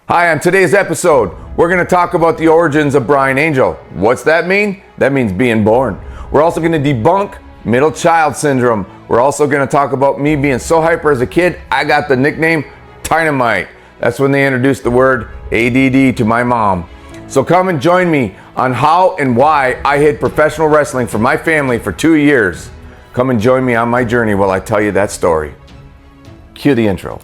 Hi, on today's episode, we're going to talk about the origins of Brian Angel. What's that mean? That means being born. We're also going to debunk middle child syndrome. We're also going to talk about me being so hyper as a kid, I got the nickname Dynamite. That's when they introduced the word ADD to my mom. So come and join me on how and why I hid professional wrestling from my family for 2 years. Come and join me on my journey while I tell you that story. Cue the intro.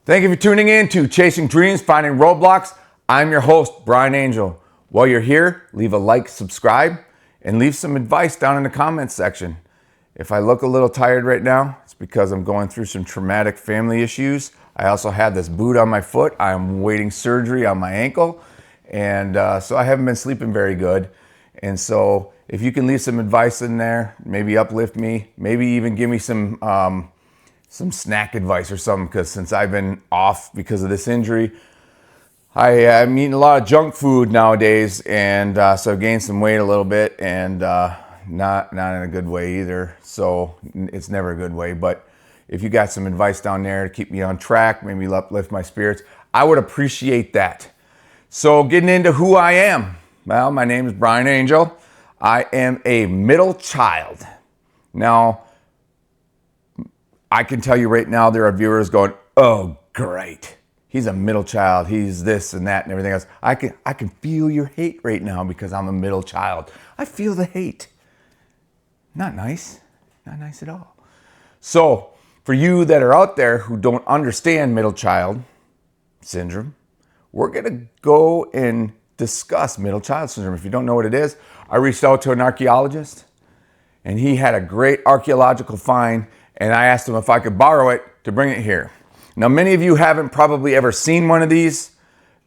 Thank you for tuning in to Chasing Dreams, Finding Roadblocks. I'm your host, Brian Angel. While you're here, leave a like, subscribe, and leave some advice down in the comments section. If I look a little tired right now, it's because I'm going through some traumatic family issues. I also have this boot on my foot. I'm waiting surgery on my ankle, and so I haven't been sleeping very good. And so if you can leave some advice in there, maybe uplift me, maybe even give me some snack advice or something, because since I've been off because of this injury, I'm eating a lot of junk food nowadays, and so I've gained some weight a little bit, and not in a good way either. So it's never a good way, but if you got some advice down there to keep me on track, maybe uplift my spirits, I would appreciate that. So getting into who I am. Well, my name is Brian Angel. I am a middle child. Now, I can tell you right now, there are viewers going, oh, great. He's a middle child. He's this and that and everything else. I can feel your hate right now because I'm a middle child. I feel the hate. Not nice. Not nice at all. So for you that are out there who don't understand middle child syndrome, we're going to go and discuss middle child syndrome. If you don't know what it is, I reached out to an archaeologist, and he had a great archaeological find, and I asked him if I could borrow it to bring it here. Now, many of you haven't probably ever seen one of these.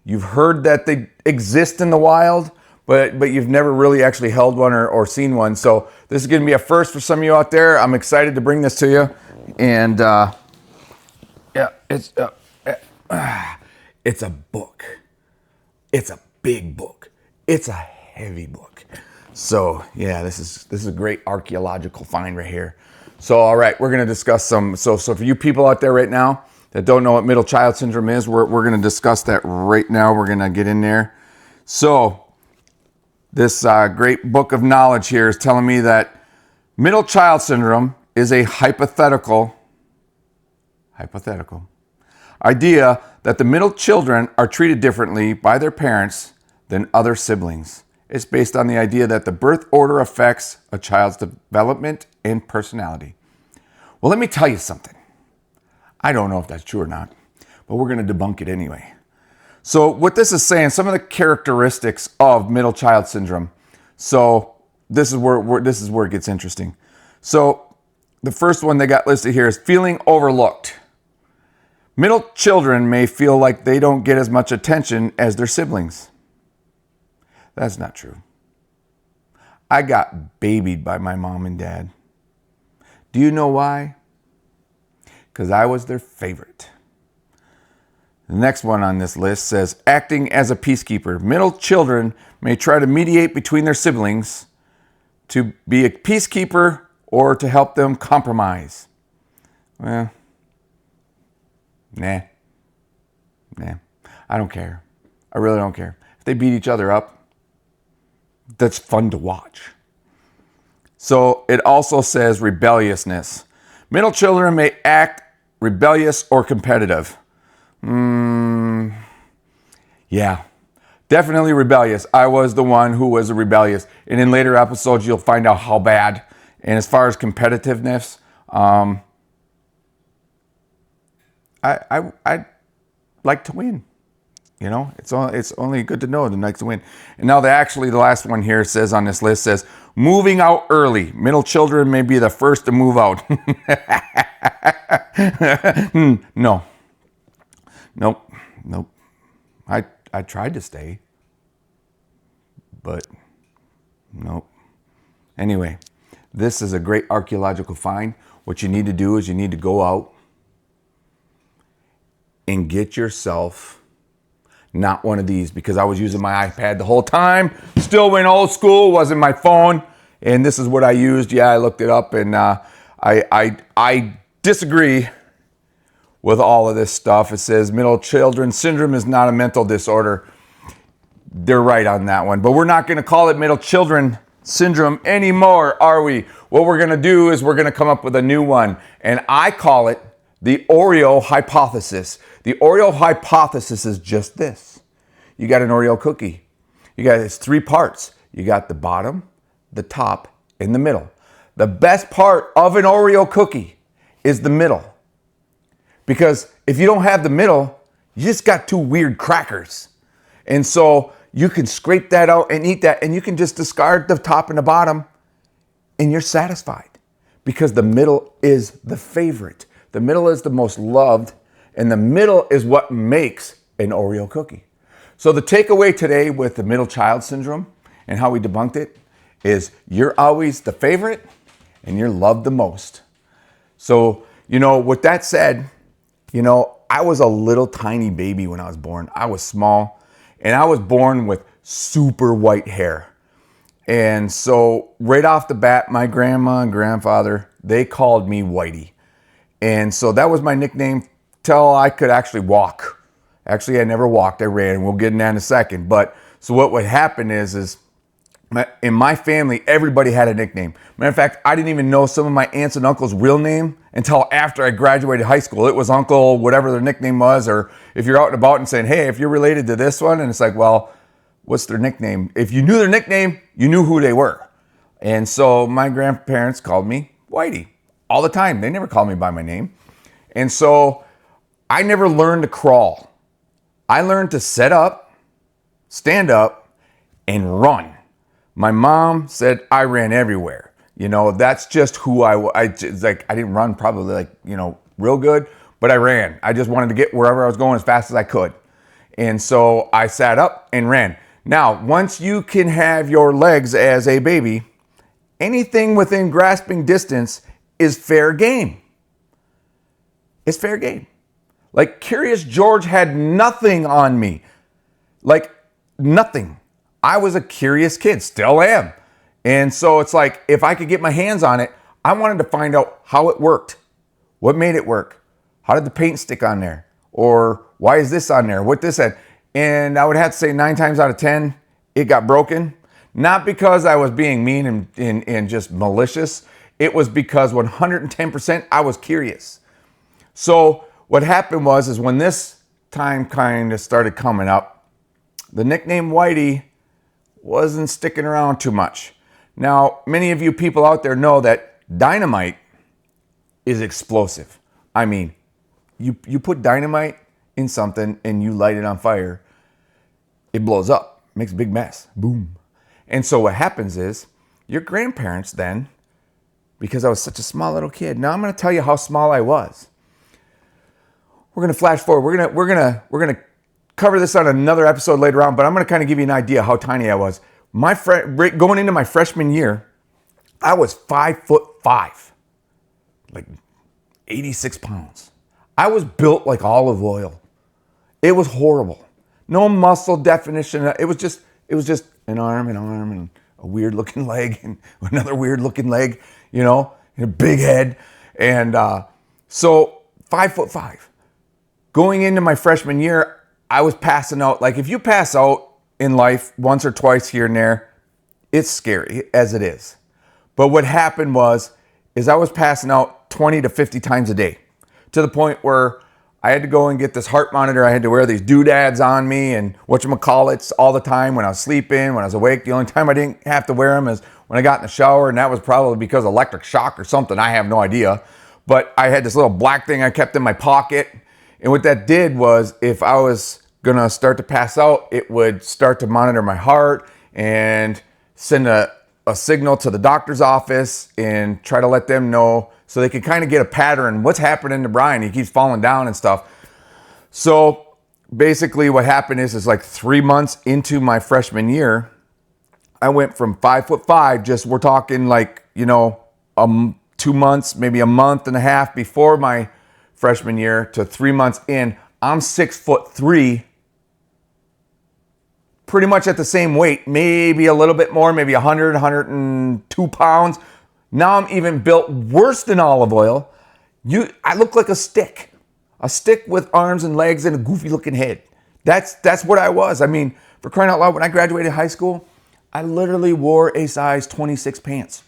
You've heard that they exist in the wild, but you've never really actually held one or seen one. So this is going to be a first for some of you out there. I'm excited to bring this to you. And yeah, it's a book. It's a big book. It's a heavy book. So yeah, this is a great archaeological find right here. So, all right, we're going to discuss some. So for you people out there right now that don't know what middle child syndrome is, we're going to discuss that right now. We're going to get in there. So this great book of knowledge here is telling me that middle child syndrome is a hypothetical idea that the middle children are treated differently by their parents than other siblings. It's based on the idea that the birth order affects a child's development and personality. Well, let me tell you something. I don't know if that's true or not, but we're going to debunk it anyway. So what this is saying, some of the characteristics of middle child syndrome. So this is where it gets interesting. So the first one they got listed here is feeling overlooked. Middle children may feel like they don't get as much attention as their siblings. That's not true. I got babied by my mom and dad. Do you know why? Because I was their favorite. The next one on this list says acting as a peacekeeper. Middle children may try to mediate between their siblings to be a peacekeeper or to help them compromise. Well, nah. I don't care. I really don't care. If they beat each other up, that's fun to watch. So it also says rebelliousness. Middle children may act rebellious or competitive. Yeah, definitely rebellious. I was the one who was rebellious. And in later episodes, you'll find out how bad. And as far as competitiveness, I like to win. You know, it's only good to know the next win. And now the last one here says on this list says, moving out early. Middle children may be the first to move out. No. Nope. I tried to stay, but nope. Anyway, this is a great archaeological find. What you need to do is you need to go out and get yourself not one of these, because I was using my iPad the whole time. Still went old school, wasn't my phone. And this is what I used. Yeah, I looked it up, and I disagree with all of this stuff. It says middle children syndrome is not a mental disorder. They're right on that one. But we're not going to call it middle children syndrome anymore, are we? What we're going to do is we're going to come up with a new one. And I call it the Oreo hypothesis. The Oreo hypothesis is just this. You got an Oreo cookie. It's 3 parts. You got the bottom, the top, and the middle. The best part of an Oreo cookie is the middle. Because if you don't have the middle, you just got 2 weird crackers. And so you can scrape that out and eat that, and you can just discard the top and the bottom, and you're satisfied. Because the middle is the favorite. The middle is the most loved, and the middle is what makes an Oreo cookie. So the takeaway today with the middle child syndrome and how we debunked it is you're always the favorite and you're loved the most. So, with that said, I was a little tiny baby when I was born. I was small, and I was born with super white hair. And so right off the bat, my grandma and grandfather, they called me Whitey. And so that was my nickname till I could actually walk. Actually, I never walked, I ran. We'll get in that in a second. But so what would happen is in my family, everybody had a nickname. Matter of fact, I didn't even know some of my aunts and uncles' real name until after I graduated high school. It was Uncle, whatever their nickname was, or if you're out and about and saying, hey, if you're related to this one, and it's like, well, what's their nickname? If you knew their nickname, you knew who they were. And so my grandparents called me Whitey all the time. They never called me by my name. And so I never learned to crawl. I learned to set up, stand up, and run. My mom said I ran everywhere. That's just who I was. I didn't run probably real good, but I ran. I just wanted to get wherever I was going as fast as I could. And so I sat up and ran. Now, once you can have your legs as a baby, anything within grasping distance is fair game. It's fair game. Like Curious George had nothing on me. Like nothing. I was a curious kid, still am. And so it's like, if I could get my hands on it, I wanted to find out how it worked. What made it work? How did the paint stick on there? Or why is this on there? What this had? And I would have to say 9 times out of 10, it got broken. Not because I was being mean and just malicious. It was because 110% I was curious. So what happened is when this time kind of started coming up, the nickname Whitey wasn't sticking around too much. Now, many of you people out there know that dynamite is explosive. I mean, you put dynamite in something and you light it on fire, it blows up, makes a big mess, boom. And so what happens is your grandparents then, because I was such a small little kid, now I'm going to tell you how small I was. We're going to flash forward. We're going to cover this on another episode later on, but I'm going to kind of give you an idea how tiny I was. Going into my freshman year, I was 5'5", like 86 pounds. I was built like olive oil. It was horrible. No muscle definition. It was just an arm, and a weird looking leg, and another weird looking leg, and a big head. And so 5'5". Going into my freshman year, I was passing out. Like if you pass out in life once or twice here and there, it's scary as it is. But what happened is I was passing out 20 to 50 times a day, to the point where I had to go and get this heart monitor. I had to wear these doodads on me and whatchamacallits all the time when I was sleeping, when I was awake. The only time I didn't have to wear them is when I got in the shower, and that was probably because of electric shock or something. I have no idea. But I had this little black thing I kept in my pocket. And what that did was, if I was gonna start to pass out, it would start to monitor my heart and send a signal to the doctor's office and try to let them know so they could kind of get a pattern. What's happening to Brian? He keeps falling down and stuff. So basically what happened is like 3 months into my freshman year, I went from 5'5", just we're talking like, 2 months, maybe a month and a half before my freshman year, to 3 months in, I'm 6'3", pretty much at the same weight, maybe a little bit more, maybe 100, 102 pounds. Now I'm even built worse than olive oil. I look like a stick with arms and legs and a goofy looking head. That's what I was. I mean, for crying out loud, when I graduated high school, I literally wore a size 26 pants.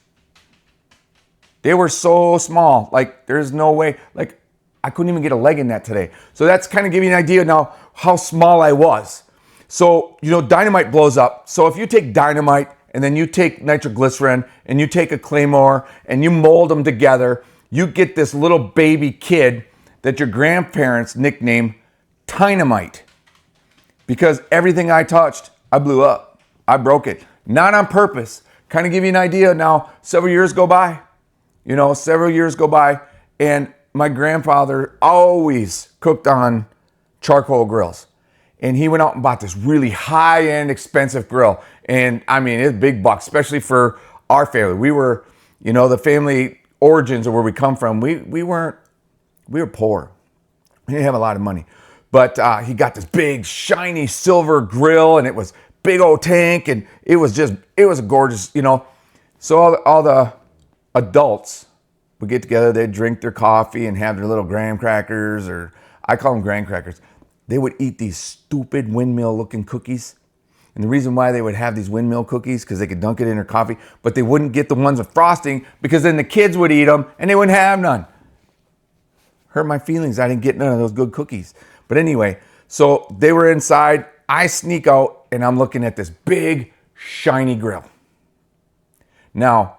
They were so small, like there's no way, like I couldn't even get a leg in that today. So that's kind of giving you an idea now how small I was. So, dynamite blows up. So if you take dynamite and then you take nitroglycerin and you take a claymore and you mold them together, you get this little baby kid that your grandparents nicknamed Dynamite. Because everything I touched, I blew up. I broke it. Not on purpose. Kind of give you an idea now. Several years go by, and my grandfather always cooked on charcoal grills. And he went out and bought this really high-end, expensive grill. And I mean, it's big bucks, especially for our family. We were, the family origins of where we come from. We were poor. We didn't have a lot of money. But he got this big, shiny silver grill, and it was big old tank, and it was a gorgeous, So all the adults would get together, they'd drink their coffee and have their little graham crackers, or I call them graham crackers. They would eat these stupid windmill-looking cookies. And the reason why they would have these windmill cookies, because they could dunk it in their coffee, but they wouldn't get the ones with frosting, because then the kids would eat them, and they wouldn't have none. Hurt my feelings. I didn't get none of those good cookies. But anyway, so they were inside. I sneak out, and I'm looking at this big, shiny grill. Now,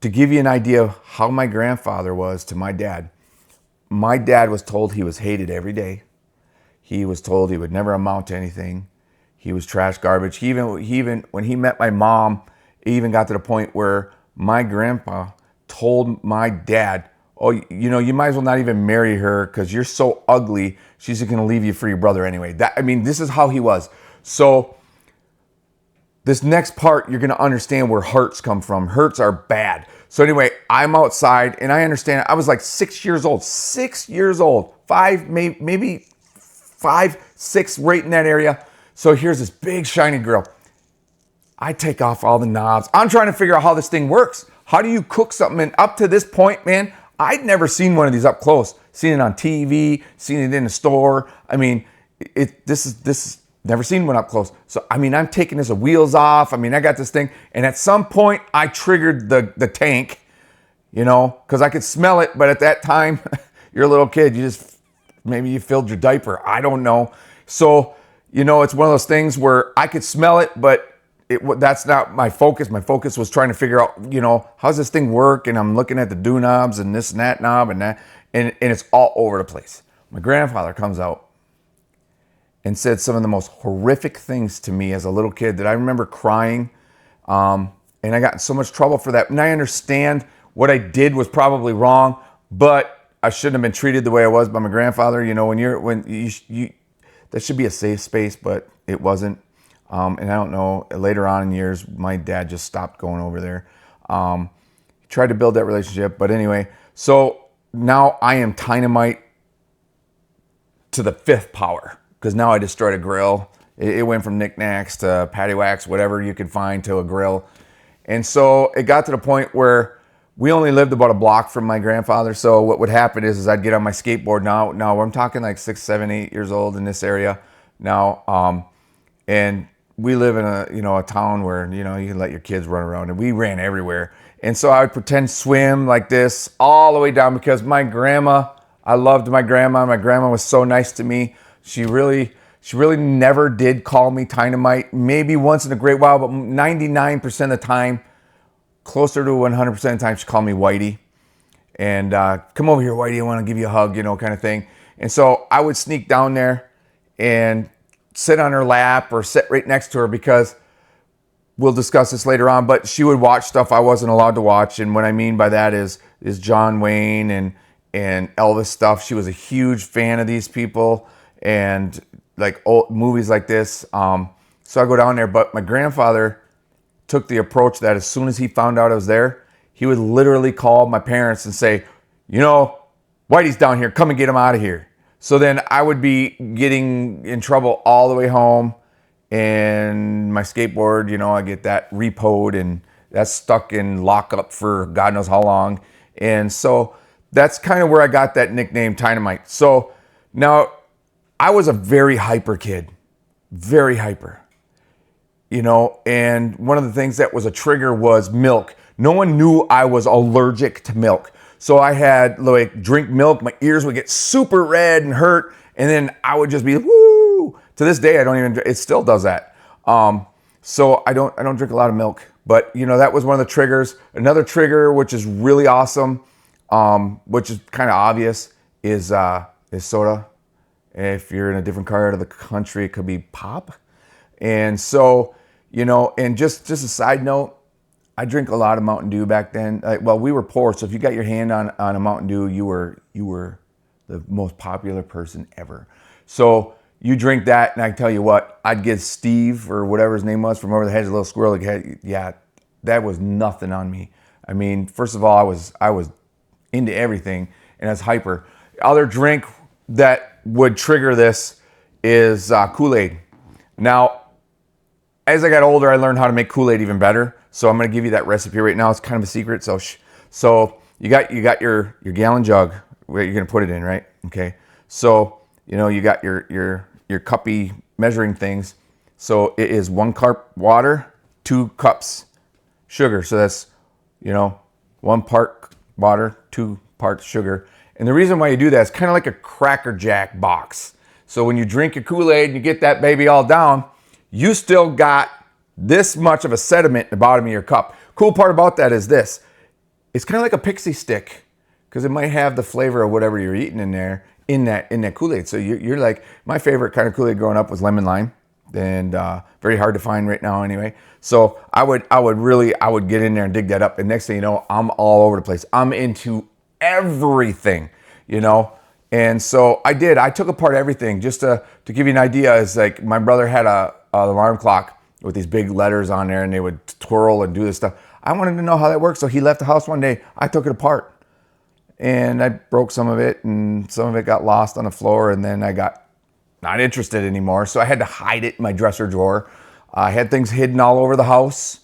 to give you an idea of how my grandfather was to my dad was told he was hated every day. He was told he would never amount to anything. He was trash garbage. He even when he met my mom, it even got to the point where my grandpa told my dad, "Oh, you might as well not even marry her because you're so ugly. She's just going to leave you for your brother anyway." This is how he was. So this next part, you're going to understand where hurts come from. Hurts are bad. So anyway, I'm outside, and I understand. I was like 6 years old. 6 years old. 5, maybe 5, 6, right in that area. So here's this big shiny grill. I take off all the knobs. I'm trying to figure out how this thing works. How do you cook something? And up to this point, man, I'd never seen one of these up close. Seen it on TV, seen it in the store. I mean, this is never seen one up close. So, I'm taking this wheels off. I got this thing. And at some point, I triggered the tank, because I could smell it. But at that time, you're a little kid. Maybe you filled your diaper. I don't know. So, it's one of those things where I could smell it, but that's not my focus. My focus was trying to figure out, how's this thing work? And I'm looking at the do knobs and this and that knob and that, and it's all over the place. My grandfather comes out and said some of the most horrific things to me as a little kid that I remember crying. And I got in so much trouble for that. And I understand what I did was probably wrong, but I shouldn't have been treated the way I was by my grandfather. That should be a safe space, but it wasn't. And I don't know, later on in years, my dad just stopped going over there. He tried to build that relationship, but anyway, so now I am dynamite to the 5th power, because now I destroyed a grill. It went from knickknacks to patty wax, whatever you could find, to a grill. And so it got to the point where we only lived about a block from my grandfather. So what would happen is I'd get on my skateboard. Now I'm talking like 6, 7, 8 years old in this area now. And we live in a town where, you can let your kids run around, and we ran everywhere. And so I would pretend swim like this all the way down, because I loved my grandma. My grandma was so nice to me. She really never did call me dynamite. Maybe once in a great while, but 99% of the time, closer to 100% of the time, she called me Whitey. And come over here, Whitey, I want to give you a hug, kind of thing. And so I would sneak down there, and sit on her lap or sit right next to her, because we'll discuss this later on, but she would watch stuff I wasn't allowed to watch. And what I mean by that is John Wayne and Elvis stuff. She was a huge fan of these people and like old movies like this. So I go down there, but my grandfather took the approach that as soon as he found out I was there, he would literally call my parents and say, you know, Whitey's down here, come and get him out of here. So then I would be getting in trouble all the way home, and my skateboard, you know, I get that repoed and that's stuck in lockup for God knows how long. And so that's kind of where I got that nickname Dynamite. So now I was a very hyper kid, very hyper, you know, and one of the things that was a trigger was milk. No one knew I was allergic to milk. So I had like drink milk, my ears would get super red and hurt, and then I would just be woo. To this day, I don't even. It still does that. So I don't drink a lot of milk. But you know, that was one of the triggers. Another trigger, which is really awesome, which is kind of obvious, is soda. If you're in a different part of the country, it could be pop. And so, you know, and just a side note, I drink a lot of Mountain Dew back then. Well, we were poor, so if you got your hand on a Mountain Dew, you were the most popular person ever. So you drink that, and I tell you what, I'd give Steve, or whatever his name was, from over the hedge, a little squirrel. Like, yeah, that was nothing on me. I mean, first of all, I was into everything, and I was hyper. Other drink that would trigger this is Kool-Aid. Now, as I got older, I learned how to make Kool-Aid even better. So I'm going to give you that recipe right now. It's kind of a secret. So you got your gallon jug where you're going to put it in, right? Okay. So, you know, you got your cuppy measuring things. So it is 1 cup water, 2 cups sugar. So that's, you know, 1 part water, 2 parts sugar. And the reason why you do that is kind of like a Cracker Jack box. So when you drink your Kool-Aid and you get that baby all down, you still got this much of a sediment in the bottom of your cup. Cool part about that is this. It's kind of like a pixie stick, because it might have the flavor of whatever you're eating in there, in that Kool-Aid. So you're like, my favorite kind of Kool-Aid growing up was lemon lime, and very hard to find right now anyway. So I would get in there and dig that up, and next thing you know, I'm all over the place. I'm into everything, you know. And so I took apart everything just to give you an idea. Is like my brother had an alarm clock with these big letters on there, and they would twirl and do this stuff. I wanted to know how that worked, so he left the house one day. I took it apart, and I broke some of it, and some of it got lost on the floor, and then I got not interested anymore, so I had to hide it in my dresser drawer. I had things hidden all over the house.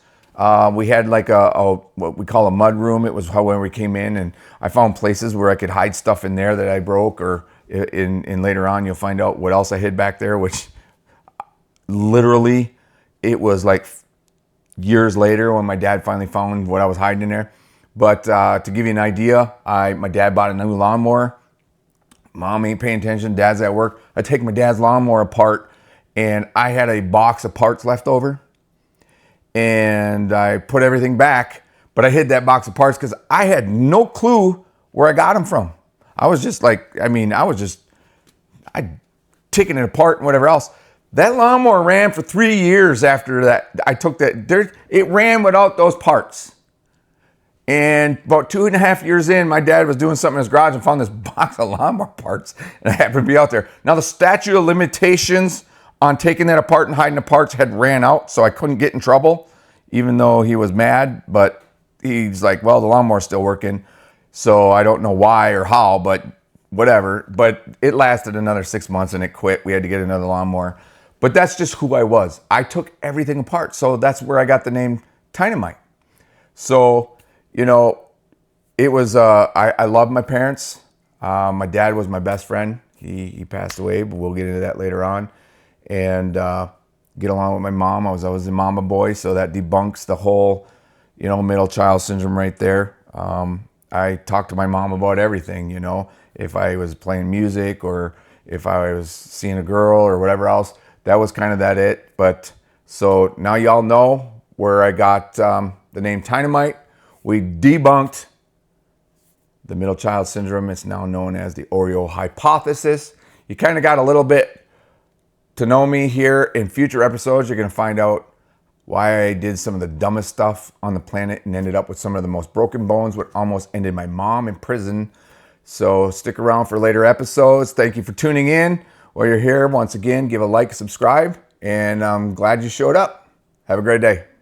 We had like what we call a mud room. It was how when we came in, and I found places where I could hide stuff in there that I broke, or in later on you'll find out what else I hid back there, which literally it was like years later when my dad finally found what I was hiding in there. But to give you an idea, my dad bought a new lawnmower. Mom ain't paying attention, dad's at work. I take my dad's lawnmower apart, and I had a box of parts left over. And I put everything back, but I hid that box of parts because I had no clue where I got them from. I was just like, I taking it apart and whatever else. That lawnmower ran for 3 years after that. I took that, it ran without those parts. And about 2.5 years in, my dad was doing something in his garage and found this box of lawnmower parts, and I happened to be out there. Now the statute of limitations on taking that apart and hiding the parts had ran out, so I couldn't get in trouble, even though he was mad. But he's like, well, the lawnmower's still working, so I don't know why or how, but whatever. But it lasted another 6 months and it quit. We had to get another lawnmower. But that's just who I was. I took everything apart, so that's where I got the name Dynamite. So, you know, it was, I love my parents. My dad was my best friend. He passed away, but we'll get into that later on. And get along with my mom. I was always a mama boy, so that debunks the whole, you know, middle child syndrome right there. I talked to my mom about everything, you know, if I was playing music or if I was seeing a girl or whatever else. That was kind of it. But so now y'all know where I got the name Dynamite. We debunked the middle child syndrome. It's now known as the Oreo Hypothesis. You kind of got a little bit to know me here. In future episodes, you're going to find out why I did some of the dumbest stuff on the planet and ended up with some of the most broken bones, what almost ended my mom in prison. So stick around for later episodes. Thank you for tuning in. While you're here, once again, give a like, subscribe, and I'm glad you showed up. Have a great day.